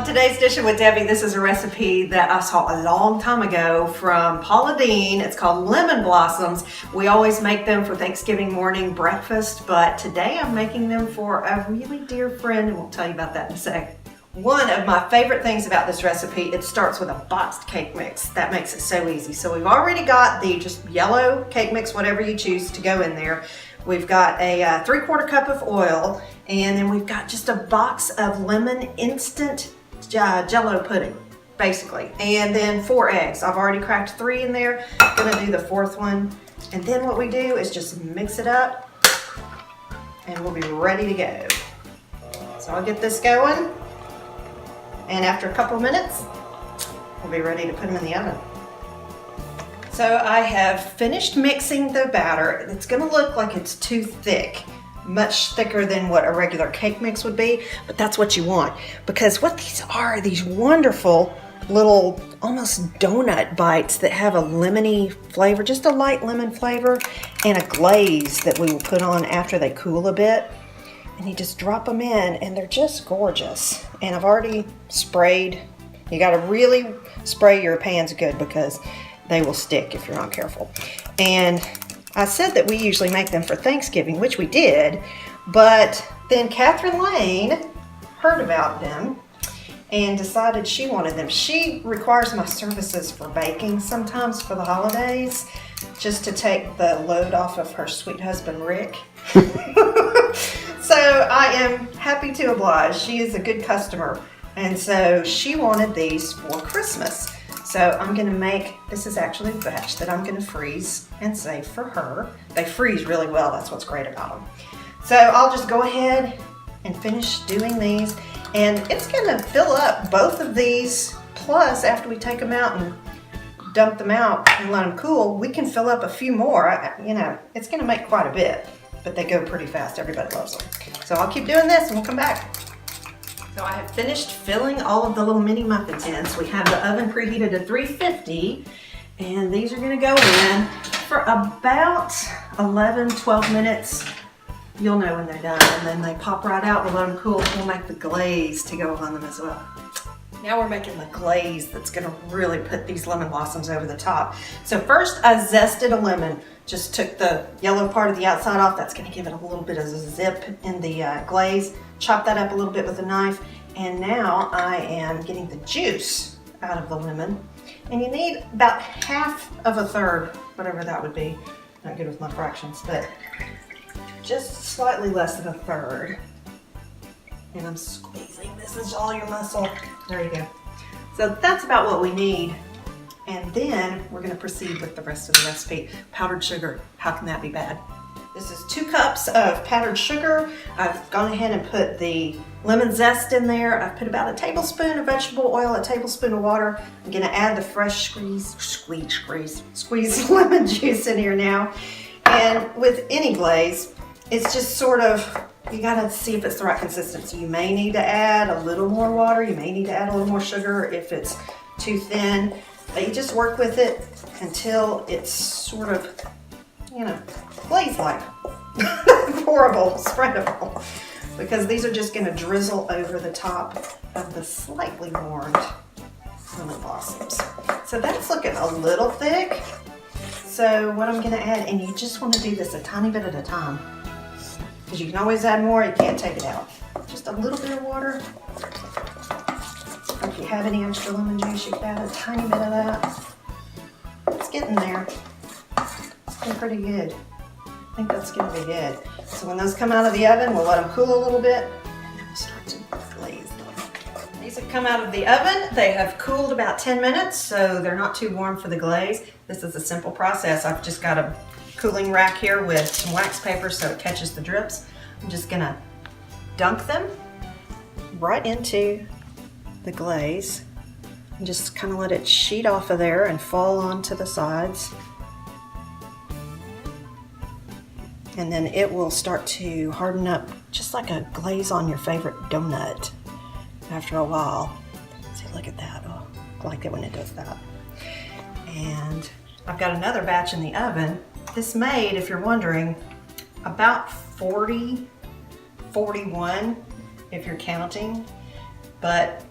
On today's Dishin with Debbie, this is a recipe that I saw a long time ago from Paula Dean. It's called lemon blossoms. We always make them for Thanksgiving morning breakfast, but today I'm making them for a really dear friend, and we'll tell you about that in a sec. One of my favorite things about this recipe, it starts with a boxed cake mix. That makes it so easy. So we've already got the just yellow cake mix, whatever you choose to go in there. We've got a 3/4 cup of oil, and then we've got just a box of lemon instant Jello pudding, basically. And then 4 eggs. I've already cracked 3 in there. I'm gonna do the 4th one. And then what we do is just mix it up, and we'll be ready to go. So I'll get this going, and after a couple of minutes, we'll be ready to put them in the oven. So I have finished mixing the batter. It's gonna look like it's too thick, much thicker than what a regular cake mix would be, but that's what you want. Because what these are these wonderful little, almost donut bites that have a lemony flavor, just a light lemon flavor, and a glaze that we will put on after they cool a bit. And you just drop them in, and they're just gorgeous. And I've already sprayed. You gotta really spray your pans good because they will stick if you're not careful. And I said that we usually make them for Thanksgiving, which we did, but then Catherine Lane heard about them and decided she wanted them. She requires my services for baking sometimes for the holidays, just to take the load off of her sweet husband, Rick. So I am happy to oblige. She is a good customer, and so she wanted these for Christmas. So I'm gonna make, this is actually a batch that I'm gonna freeze and save for her. They freeze really well, that's what's great about them. So I'll just go ahead and finish doing these, and it's gonna fill up both of these, plus after we take them out and dump them out and let them cool, we can fill up a few more. You know, it's gonna make quite a bit, but they go pretty fast, everybody loves them. So I'll keep doing this and we'll come back. So I have finished filling all of the little mini muffin tins. We have the oven preheated to 350, and these are gonna go in for about 11, 12 minutes. You'll know when they're done, and then they pop right out. We'll let them cool. We'll make the glaze to go on them as well. Now we're making the glaze that's gonna really put these lemon blossoms over the top. So first I zested a lemon. Just took the yellow part of the outside off. That's gonna give it a little bit of a zip in the glaze. Chop that up a little bit with a knife. And now I am getting the juice out of the lemon. And you need about 1/2 whatever that would be. Not good with my fractions, but just slightly less than 1/3. And I'm squeezing. This is all your muscle. There you go. So that's about what we need. And then we're gonna proceed with the rest of the recipe. Powdered sugar, how can that be bad? This is 2 cups of powdered sugar. I've gone ahead and put the lemon zest in there. I've put about a tablespoon of vegetable oil, a tablespoon of water. I'm gonna add the fresh squeezed lemon juice in here now. And with any glaze, it's just sort of, you gotta see if it's the right consistency. You may need to add a little more water. You may need to add a little more sugar if it's too thin. But you just work with it until it's sort of, you know, glaze-like, pourable, spreadable. Because these are just gonna drizzle over the top of the slightly warmed lemon blossoms. So that's looking a little thick. So what I'm gonna add, and you just wanna do this a tiny bit at a time, because you can always add more, you can't take it out. Just a little bit of water. If you have any extra lemon juice, you can add a tiny bit of that. It's getting there. It's been pretty good. I think that's gonna be good. So when those come out of the oven, we'll let them cool a little bit, and then we'll start to glaze them. These have come out of the oven. They have cooled about 10 minutes, so they're not too warm for the glaze. This is a simple process. I've just got a cooling rack here with some wax paper so it catches the drips. I'm just gonna dunk them right into the glaze and just kind of let it sheet off of there and fall onto the sides. And then it will start to harden up just like a glaze on your favorite donut after a while. See, look at that. Oh, I like it when it does that. And I've got another batch in the oven. This made, if you're wondering, about 40, 41 if you're counting, but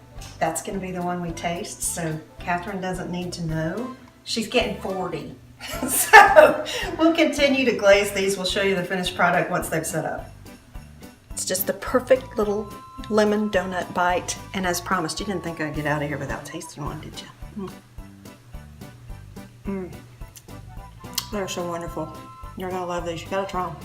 That's going to be the one we taste, so Catherine doesn't need to know. She's getting 40. So we'll continue to glaze these. We'll show you the finished product once they've set up. It's just the perfect little lemon donut bite. And as promised, you didn't think I'd get out of here without tasting one, did you? They're so wonderful. You're going to love these. You got to try them.